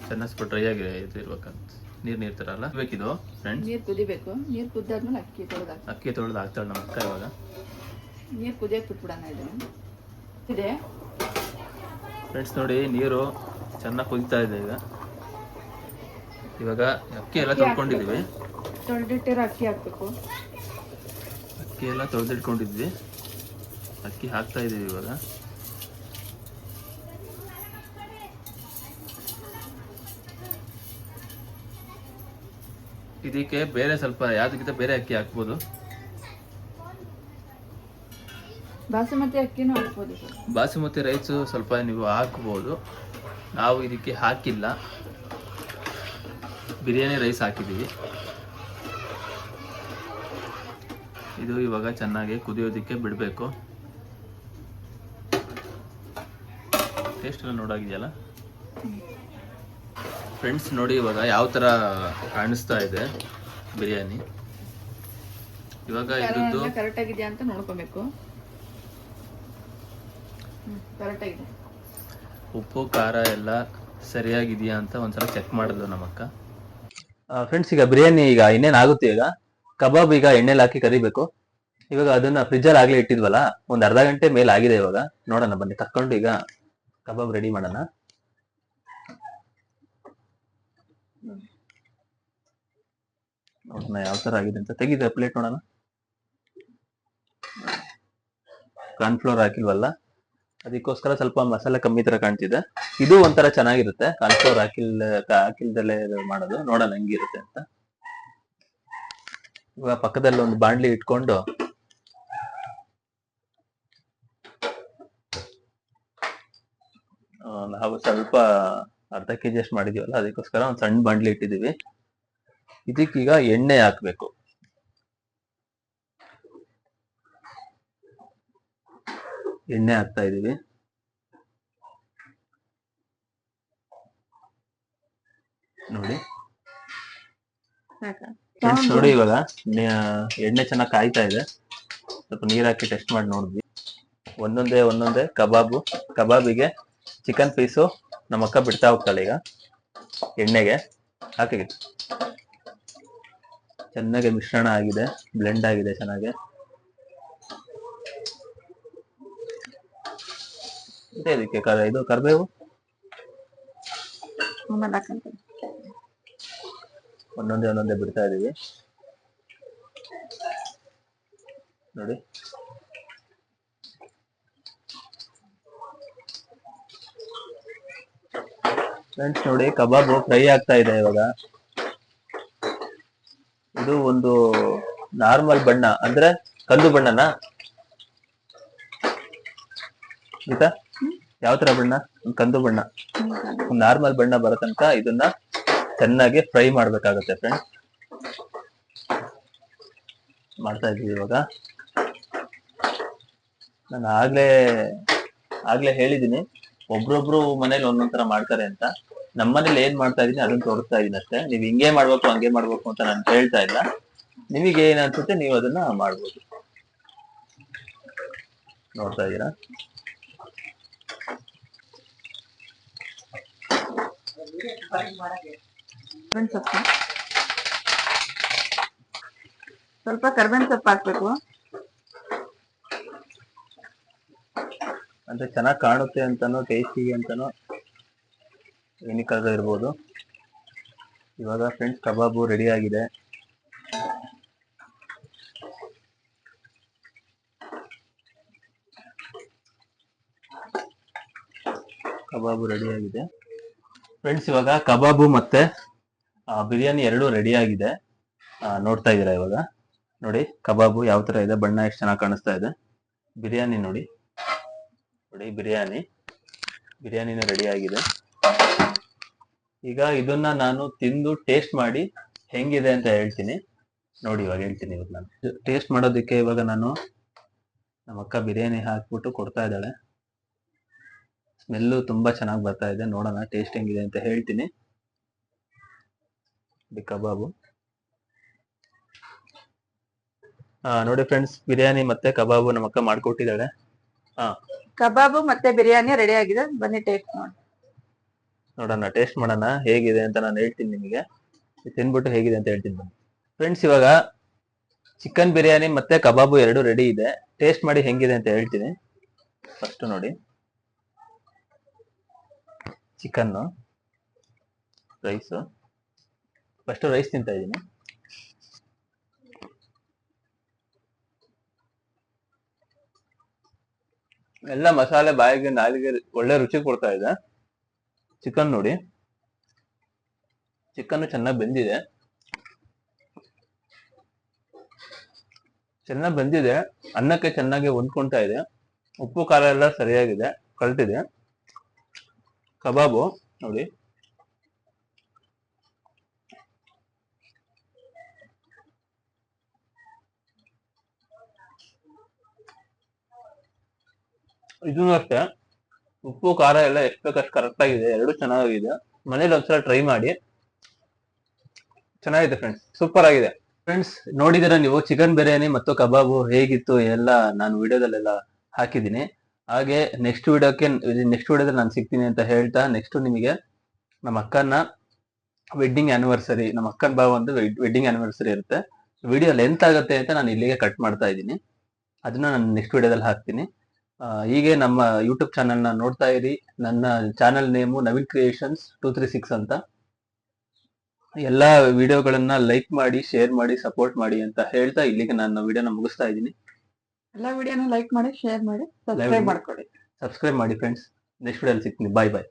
ಚೆನ್ನಾಗಿ ಸ್ವಲ್ಪ ಡ್ರೈ ಆಗಿ ಇದು ಇರ್ಬೇಕಂತ. ನೀರು ಥರ ಅಲ್ಲ ಬೇಕಿದು ಫ್ರೆಂಡ್ಸ್. ನೀರು ಕುದಿಬೇಕು. ನೀರು ಕುದ್ದಾದ್ಮೇಲೆ ಅಕ್ಕಿ ತೊಳೆದು ಹಾಕ್ತಾಳೆ ನಮ್ಮ ಅಕ್ಕ. ಇವಾಗ ನೀರು ಕುದಿಯಕ್ಕೆ ಬಿಟ್ಬಿಡೋಣ. ಇದೆ ಫ್ರೆಂಡ್ಸ್, ನೋಡಿ ನೀರು ಚೆನ್ನಾಗಿ ಕುದಿತಾ ಇದೆ. ಇವಾಗ ಅಕ್ಕಿ ಎಲ್ಲ ತೊಳ್ಕೊಂಡಿದ್ದೀವಿ. ತೊಳೆದಿಟ್ಟಿರೋ ಅಕ್ಕಿ ಹಾಕ್ಬೇಕು. ಅಕ್ಕಿ ಎಲ್ಲ ತೊಳೆದಿಟ್ಕೊಂಡಿದ್ವಿ, ಅಕ್ಕಿ ಹಾಕ್ತಾ ಇದೀವಿ ಇವಾಗ. ಇದಕ್ಕೆ ಬೇರೆ ಸ್ವಲ್ಪ ಯಾವ್ದಕ್ಕಿಂತ ಬೇರೆ ಅಕ್ಕಿ ಹಾಕ್ಬೋದು. ಬಾಸುಮತಿ ಅಕ್ಕಿನೂ ಹಾಕ್ಬೋದು. ಬಾಸುಮತಿ ರೈಸು ಸ್ವಲ್ಪ ನೀವು ಹಾಕ್ಬೋದು. ನಾವು ಇದಕ್ಕೆ ಹಾಕಿಲ್ಲ, ಬಿರಿಯಾನಿ ರೈಸ್ ಹಾಕಿದ್ದೀವಿ. ಇದು ಇವಾಗ ಚೆನ್ನಾಗಿ ಕುದಿಯೋದಕ್ಕೆ ಬಿಡಬೇಕು. ಟೇಸ್ಟ್ ಎಲ್ಲ ನೋಡಾಗಿದೆಯಲ್ಲ ಫ್ರೆಂಡ್ಸ್. ನೋಡಿ ಇವಾಗ ಯಾವ ಥರ ಕಾಣಿಸ್ತಾ ಇದೆ ಬಿರಿಯಾನಿ. ಇವಾಗ ಇದ್ದು ಕರೆಕ್ಟ್ ಆಗಿದೆಯಾ ಅಂತ ನೋಡ್ಕೋಬೇಕು. ಕರೆಕ್ಟ್ ಆಗಿದೆ. ಉಪ್ಪು ಖಾರ ಎಲ್ಲ ಸರಿಯಾಗಿದೆಯಾ ಅಂತ ಒಂದ್ಸಲ ಚೆಕ್ ಮಾಡಿದ್ಲು ನಮ್ಮಕ್ಕ. ಫ್ರೆಂಡ್ಸ್, ಈಗ ಬಿರಿಯಾನಿ ಈಗ ಇನ್ನೇನಾಗುತ್ತೆ. ಈಗ ಕಬಾಬ್ ಈಗ ಎಣ್ಣೆಲಿ ಹಾಕಿ ಕರಿಬೇಕು. ಇವಾಗ ಅದನ್ನ ಫ್ರಿಜ್ಜಲ್ಲಿ ಆಗ್ಲೇ ಇಟ್ಟಿದ್ವಲ್ಲ, ಒಂದ್ ಅರ್ಧ ಗಂಟೆ ಮೇಲೆ ಆಗಿದೆ. ಇವಾಗ ನೋಡೋಣ, ಬನ್ನಿ ತಕ್ಕೊಂಡು ಈಗ ಕಬಾಬ್ ರೆಡಿ ಮಾಡೋಣ. ನೋಡೋಣ ಯಾವ ತರ ಆಗಿದೆ ಅಂತ. ತೆಗಿದೆ ಪ್ಲೇಟ್ ನೋಡೋಣ. ಕಾರ್ನ್ಫ್ಲೋರ್ ಹಾಕಿಲ್ವಲ್ಲ, ಅದಕ್ಕೋಸ್ಕರ ಸ್ವಲ್ಪ ಮಸಾಲೆ ಕಮ್ಮಿ ತರ ಕಾಣ್ತಿದೆ. ಇದು ಒಂಥರ ಚೆನ್ನಾಗಿರುತ್ತೆ, ಕಾರ್ನ್ಫ್ಲೋರ್ ಹಾಕಿಲ್ದಲ್ಲೇ ಮಾಡೋದು. ನೋಡೋಣ ಹೆಂಗಿರುತ್ತೆ ಅಂತ. ಇವಾಗ ಪಕ್ಕದಲ್ಲಿ ಒಂದು ಬಾಂಡ್ಲಿ ಇಟ್ಕೊಂಡು ನಾವು ಸ್ವಲ್ಪ ಅರ್ಧ ಕೆಜಿ ಅಷ್ಟು ಮಾಡಿದೀವಲ್ಲ, ಅದಕ್ಕೋಸ್ಕರ ಒಂದು ಸಣ್ಣ ಬಾಂಡ್ಲಿ ಇಟ್ಟಿದೀವಿ. ಇದಕ್ಕೀಗ ಎಣ್ಣೆ ಹಾಕ್ಬೇಕು. ಎಣ್ಣೆ ಹಾಕ್ತಾ ಇದೀವಿ. ನೋಡಿ ಫ್ರೆಂಡ್ಸ್, ನೋಡಿ ಇವಾಗ ಎಣ್ಣೆ ಚೆನ್ನಾಗಿ ಕಾಯ್ತಾ ಇದೆ. ಸ್ವಲ್ಪ ನೀರ್ ಹಾಕಿ ಟೆಸ್ಟ್ ಮಾಡಿ ನೋಡಿದ್ವಿ. ಒಂದೊಂದೇ ಕಬಾಬಿಗೆ ಚಿಕನ್ ಪೀಸು ನಮ್ಮ ಅಕ್ಕ ಬಿಡ್ತಾ ಹೋಗ್ತಾಳೆ ಈಗ ಎಣ್ಣೆಗೆ ಹಾಕಿ. ಚೆನ್ನಾಗಿ ಮಿಶ್ರಣ ಆಗಿದೆ, ಬ್ಲೆಂಡ್ ಆಗಿದೆ ಚೆನ್ನಾಗಿ. ಮತ್ತೆ ಇದಕ್ಕೆ ಇದು ಕರಿಬೇವು ಒಂದೊಂದೇ ಬಿಡ್ತಾ ಇದೀವಿ ನೋಡಿ. ಫ್ರೆಂಡ್ಸ್ ನೋಡಿ, ಕಬಾಬು ಫ್ರೈ ಆಗ್ತಾ ಇದೆ ಇವಾಗ. ಇದು ಒಂದು ನಾರ್ಮಲ್ ಬಣ್ಣ ಅಂದ್ರೆ ಕಂದು ಬಣ್ಣನಾ ಗೀತಾ? ಯಾವ ತರ ಬಣ್ಣ? ಒಂದು ಕಂದು ಬಣ್ಣ, ನಾರ್ಮಲ್ ಬಣ್ಣ ಬರೋ ತನಕ ಇದನ್ನ ಚೆನ್ನಾಗಿ ಫ್ರೈ ಮಾಡ್ಬೇಕಾಗತ್ತೆ ಫ್ರೆಂಡ್ಸ್. ಮಾಡ್ತಾ ಇದೀವಿ ಇವಾಗ. ನಾನು ಆಗ್ಲೇ ಹೇಳಿದೀನಿ, ಒಬ್ರೊಬ್ರು ಮನೇಲಿ ಒಂದೊಂದ್ ತರ ಮಾಡ್ತಾರೆ ಅಂತ. ನಮ್ಮನೇಲಿ ಏನ್ ಮಾಡ್ತಾ ಇದೀನಿ ಅದನ್ನ ತೋರಿಸ್ತಾ ಇದೀನಿ ಅಷ್ಟೇ. ನೀವ್ ಹಿಂಗೆ ಮಾಡ್ಬೇಕು ಹಂಗೆ ಮಾಡ್ಬೇಕು ಅಂತ ನಾನು ಹೇಳ್ತಾ ಇಲ್ಲ. ನಿಮಗೆ ಏನ್ ಅನ್ಸುತ್ತೆ ನೀವು ಅದನ್ನ ಮಾಡ್ಬೋದು. ನೋಡ್ತಾ ಇದೀರಾ? ಸ್ವಲ್ಪ ಕರ್ಬೇವಿನ ಸೊಪ್ಪು ಹಾಕ್ಬೇಕು ಅಂದ್ರೆ ಚೆನ್ನಾಗಿ ಕಾಣುತ್ತೆ ಅಂತಾನೋ ಟೇಸ್ಟಿಗೆ ಅಂತಾನೋ ಏನಕ್ಕಾದ್ರೂ ಇರ್ಬೋದು. ಇವಾಗ ಫ್ರೆಂಡ್ಸ್ ಕಬಾಬು ರೆಡಿ ಆಗಿದೆ. ಫ್ರೆಂಡ್ಸ್ ಇವಾಗ ಕಬಾಬು ಮತ್ತೆ ಬಿರಿಯಾನಿ ಎರಡು ರೆಡಿ ಆಗಿದೆ. ನೋಡ್ತಾ ಇದೀರಾ ಇವಾಗ? ನೋಡಿ ಕಬಾಬು ಯಾವ ತರ ಇದೆ, ಬಣ್ಣ ಎಷ್ಟು ಚೆನ್ನಾಗಿ ಕಾಣಿಸ್ತಾ ಇದೆ. ಬಿರಿಯಾನಿ ನೋಡಿ ಬಿರಿಯಾನಿನೂ ರೆಡಿ ಆಗಿದೆ. ಈಗ ಇದನ್ನ ನಾನು ತಿಂದು ಟೇಸ್ಟ್ ಮಾಡಿ ಹೆಂಗಿದೆ ಅಂತ ಹೇಳ್ತೀನಿ ನೋಡಿ. ಇವಾಗ ಹೇಳ್ತೀನಿ. ಇವಾಗ ನಾನು ಟೇಸ್ಟ್ ಮಾಡೋದಕ್ಕೆ ಇವಾಗ ನಾನು ನಮ್ಮ ಅಕ್ಕ ಬಿರಿಯಾನಿ ಹಾಕ್ಬಿಟ್ಟು ಕೊಡ್ತಾ ಇದ್ದಾಳೆ. ಸ್ಮೆಲ್ಲು ತುಂಬಾ ಚೆನ್ನಾಗಿ ಬರ್ತಾ ಇದೆ. ನೋಡೋಣ ಟೇಸ್ಟ್ ಹೆಂಗಿದೆ ಅಂತ ಹೇಳ್ತೀನಿ. ಕಬಾಬು ನೋಡಿ ಫ್ರೆಂಡ್ಸ್, ಬಿರಿಯಾನಿ ಮತ್ತೆ ಕಬಾಬು ನಮ್ಮ ಅಕ್ಕ ಮಾಡ್ಕೊಟ್ಟಿದ್ದಾಳೆ. ಕಬಾಬು ಮತ್ತೆ ಬಿರಿಯಾನಿ ರೆಡಿ ಆಗಿದೆ, ಬನ್ನಿ ಟೇಸ್ಟ್ ನೋಡೋಣ, ಟೇಸ್ಟ್ ಮಾಡೋಣ ಹೇಗಿದೆ ಅಂತ ನಾನು ಹೇಳ್ತೀನಿ ನಿಮಗೆ. ತಿನ್ಬಿಟ್ಟು ಹೇಗಿದೆ ಅಂತ ಹೇಳ್ತೀನಿ ಬನ್ನಿ. ಫ್ರೆಂಡ್ಸ್ ಇವಾಗ ಚಿಕನ್ ಬಿರಿಯಾನಿ ಮತ್ತೆ ಕಬಾಬು ಎರಡು ರೆಡಿ ಇದೆ. ಟೇಸ್ಟ್ ಮಾಡಿ ಹೆಂಗಿದೆ ಅಂತ ಹೇಳ್ತೀನಿ. ಫಸ್ಟ್ ನೋಡಿ, ಚಿಕನ್ ರೈಸು. ಫಸ್ಟ್ ರೈಸ್ ತಿಂತಾ ಇದ್ದೀನಿ. ಎಲ್ಲ ಮಸಾಲೆ ಬಾಯಿಗೆ ನಾಲಿಗೆ ಒಳ್ಳೆ ರುಚಿ ಕೊಡ್ತಾ ಇದೆ. ಚಿಕನ್ ನೋಡಿ, ಚಿಕನ್ ಚೆನ್ನಾಗಿ ಬೆಂದಿದೆ, ಅನ್ನಕ್ಕೆ ಚೆನ್ನಾಗಿ ಹೊಂದ್ಕೊಂತಾ ಇದೆ. ಉಪ್ಪು ಖಾರ ಎಲ್ಲ ಸರಿಯಾಗಿದೆ, ಕಲ್ತಿದೆ. ಕಬಾಬು ನೋಡಿ, ಇದನ್ನು ಅಷ್ಟೇ ಉಪ್ಪು ಖಾರ ಎಲ್ಲ ಎಷ್ಟು ಬೇಕಷ್ಟು ಕರೆಕ್ಟ್ ಆಗಿದೆ. ಎರಡು ಚೆನ್ನಾಗಿದೆ. ಮನೇಲಿ ಒಂದ್ಸಲ ಟ್ರೈ ಮಾಡಿ, ಚೆನ್ನಾಗಿದೆ ಫ್ರೆಂಡ್ಸ್, ಸೂಪರ್ ಆಗಿದೆ. ಫ್ರೆಂಡ್ಸ್ ನೋಡಿದಿರ ನೀವು ಚಿಕನ್ ಬಿರಿಯಾನಿ ಮತ್ತು ಕಬಾಬು ಹೇಗಿತ್ತು ಎಲ್ಲ ನಾನು ವಿಡಿಯೋದಲ್ಲೆಲ್ಲ ಹಾಕಿದ್ದೀನಿ. ಹಾಗೆ ನೆಕ್ಸ್ಟ್ ವಿಡಿಯೋದಲ್ಲಿ ನಾನು ಸಿಗ್ತೀನಿ ಅಂತ ಹೇಳ್ತಾ, ನೆಕ್ಸ್ಟ್ ನಿಮಗೆ ನಮ್ಮ ಅಕ್ಕನ ವೆಡ್ಡಿಂಗ್ ಆನಿವರ್ಸರಿ, ನಮ್ಮ ಅಕ್ಕನ ಒಂದು ವೆಡ್ಡಿಂಗ್ ಆನಿವರ್ಸರಿ ಇರುತ್ತೆ. ವಿಡಿಯೋ ಲೆಂತ್ ಆಗುತ್ತೆ ಅಂತ ನಾನು ಇಲ್ಲಿಗೆ ಕಟ್ ಮಾಡ್ತಾ ಇದ್ದೀನಿ. ಅದನ್ನ ನಾನು ನೆಕ್ಸ್ಟ್ ವಿಡಿಯೋದಲ್ಲಿ ಹಾಕ್ತೀನಿ. ಹೀಗೆ ನಮ್ಮ ಯೂಟ್ಯೂಬ್ ಚಾನಲ್ನ ನೋಡ್ತಾ ಇರಿ. ನನ್ನ ಚಾನಲ್ ನೇಮು ನವೀನ್ ಕ್ರಿಯೇಷನ್ಸ್ 236 ಅಂತ. ಎಲ್ಲಾ ವಿಡಿಯೋಗಳನ್ನ ಲೈಕ್ ಮಾಡಿ, ಶೇರ್ ಮಾಡಿ, ಸಪೋರ್ಟ್ ಮಾಡಿ ಅಂತ ಹೇಳ್ತಾ ಇಲ್ಲಿಗೆ ನಾನು ವಿಡಿಯೋನ ಮುಗಿಸ್ತಾ ಇದ್ದೀನಿ. ಎಲ್ಲ ವಿಡಿಯೋನ ಲೈಕ್ ಮಾಡಿ, ಶೇರ್ ಮಾಡಿ, ಸಬ್ಸ್ಕ್ರೈಬ್ ಮಾಡ್ಕೊಳ್ಳಿ. ಸಬ್ಸ್ಕ್ರೈಬ್ ಮಾಡಿ ಫ್ರೆಂಡ್ಸ್. ನೆಕ್ಸ್ಟ್ ವಿಡಿಯೋದಲ್ಲಿ ಸಿಗ್ತೀನಿ. ಬಾಯ್ ಬಾಯ್.